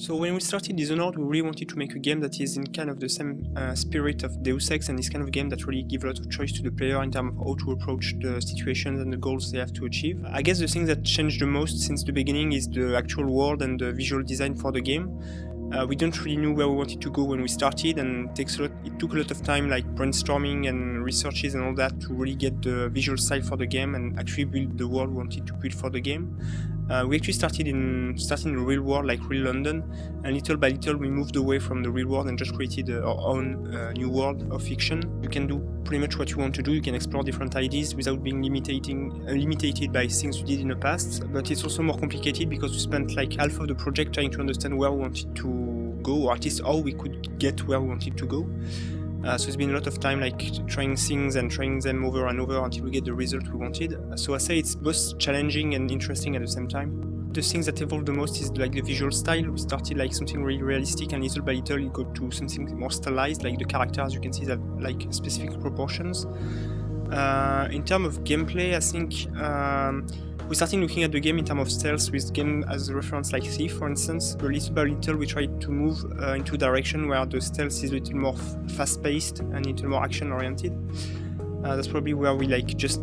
So when we started Dishonored, we really wanted to make a game that is in kind of the same spirit of Deus Ex, and this kind of game that really gives a lot of choice to the player in terms of how to approach the situations and the goals they have to achieve. I guess the thing that changed the most since the beginning is the actual world and the visual design for the game. We don't really know where we wanted to go when we started, and it took a lot of time, like brainstorming and researches and all that, to really get the visual style for the game and actually build the world we wanted to build for the game. We actually started in the real world, like real London, and little by little we moved away from the real world and just created our own new world of fiction. You can do pretty much what you want to do. You can explore different ideas without being limited by things you did in the past, but it's also more complicated because we spent like half of the project trying to understand where we wanted to go, or at least how we could get where we wanted to go. So it's been a lot of time like trying things and trying them over and over until we get the result we wanted. So I say it's both challenging and interesting at the same time. The things that evolved the most is like the visual style. We started like something really realistic, and little by little it got to something more stylized, like the characters you can see that like specific proportions. In terms of gameplay, I think we started looking at the game in terms of stealth, with game as a reference like Thief, for instance. But little by little we tried to move into a direction where the stealth is a little more fast-paced and a little more action-oriented. That's probably where we like just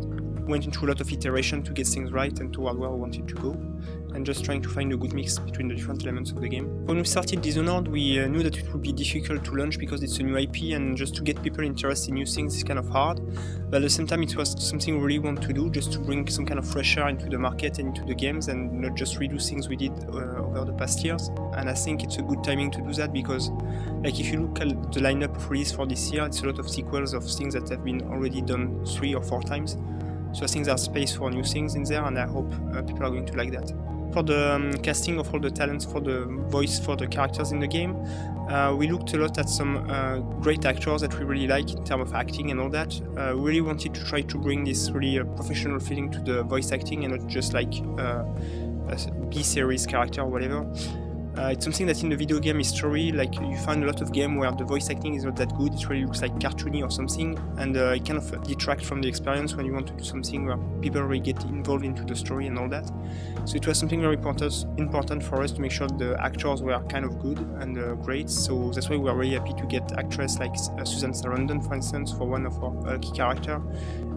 went into a lot of iteration to get things right and toward where we wanted to go, and just trying to find a good mix between the different elements of the game. When we started Dishonored, we knew that it would be difficult to launch because it's a new IP, and just to get people interested in new things is kind of hard. But at the same time, it was something we really want to do, just to bring some kind of fresh air into the market and into the games, and not just redo things we did over the past years. And I think it's a good timing to do that, because like if you look at the lineup of release for this year, it's a lot of sequels of things that have been already done 3 or 4 times. So I think there's space for new things in there, and I hope people are going to like that. For the casting of all the talents for the voice for the characters in the game, we looked a lot at some great actors that we really like in terms of acting and all that. We really wanted to try to bring this really professional feeling to the voice acting, and not just like a B-series character or whatever. It's something that in the video game history, like you find a lot of games where the voice acting is not that good, it really looks like cartoony or something, and it kind of detracts from the experience when you want to do something where people really get involved into the story and all that. So it was something very important for us to make sure the actors were kind of good and great, so that's why we were very happy to get actress like Susan Sarandon, for instance, for one of our key characters,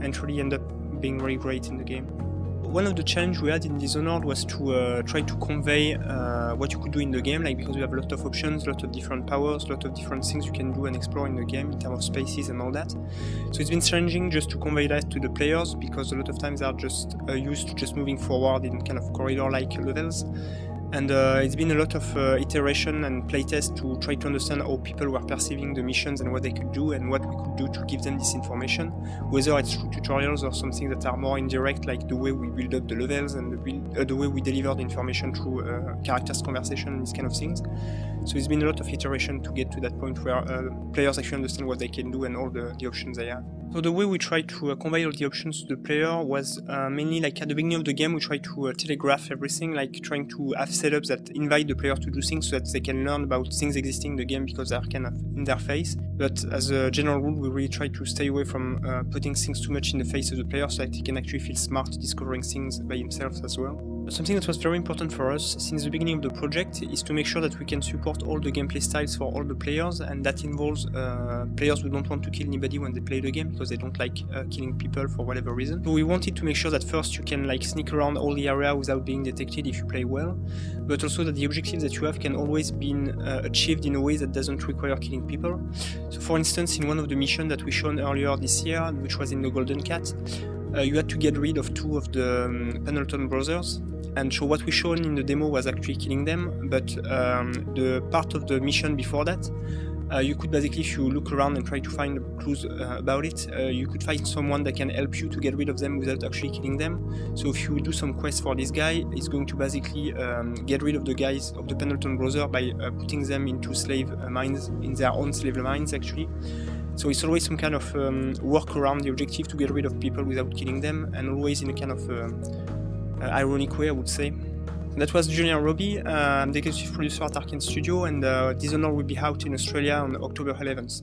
and really end up being very great in the game. One of the challenges we had in Dishonored was to try to convey what you could do in the game, like because we have a lot of options, a lot of different powers, a lot of different things you can do and explore in the game in terms of spaces and all that. So it's been challenging just to convey that to the players, because a lot of times they are just used to just moving forward in kind of corridor-like levels. And it's been a lot of iteration and playtest to try to understand how people were perceiving the missions and what they could do and what we could do to give them this information, whether it's through tutorials or something that are more indirect, like the way we build up the levels and the way we deliver the information through characters' conversation and these kind of things. So it's been a lot of iteration to get to that point where players actually understand what they can do and all the options they have. So the way we tried to convey all the options to the player was mainly like at the beginning of the game we tried to telegraph everything, like trying to have setups that invite the player to do things so that they can learn about things existing in the game because they're kind of in their face. But as a general rule, we really try to stay away from putting things too much in the face of the player so that he can actually feel smart discovering things by himself as well. Something that was very important for us since the beginning of the project is to make sure that we can support all the gameplay styles for all the players, and that involves players who don't want to kill anybody when they play the game because they don't like killing people for whatever reason. So we wanted to make sure that first you can like sneak around all the area without being detected if you play well, but also that the objectives that you have can always be achieved in a way that doesn't require killing people. So for instance, in one of the missions that we shown earlier this year, which was in the Golden Cat, you had to get rid of 2 of the Pendleton brothers. And so what we shown in the demo was actually killing them, but the part of the mission before that, you could basically, if you look around and try to find clues about it, you could find someone that can help you to get rid of them without actually killing them. So if you do some quest for this guy, he's going to basically get rid of the guys of the Pendleton brothers by putting them into slave mines, in their own slave mines actually. So it's always some kind of work around the objective to get rid of people without killing them, and always in a kind of ironic way, I would say. That was Julien Roby. I'm the executive producer at Arkane Studio, and Dishonored will be out in Australia on October 11th.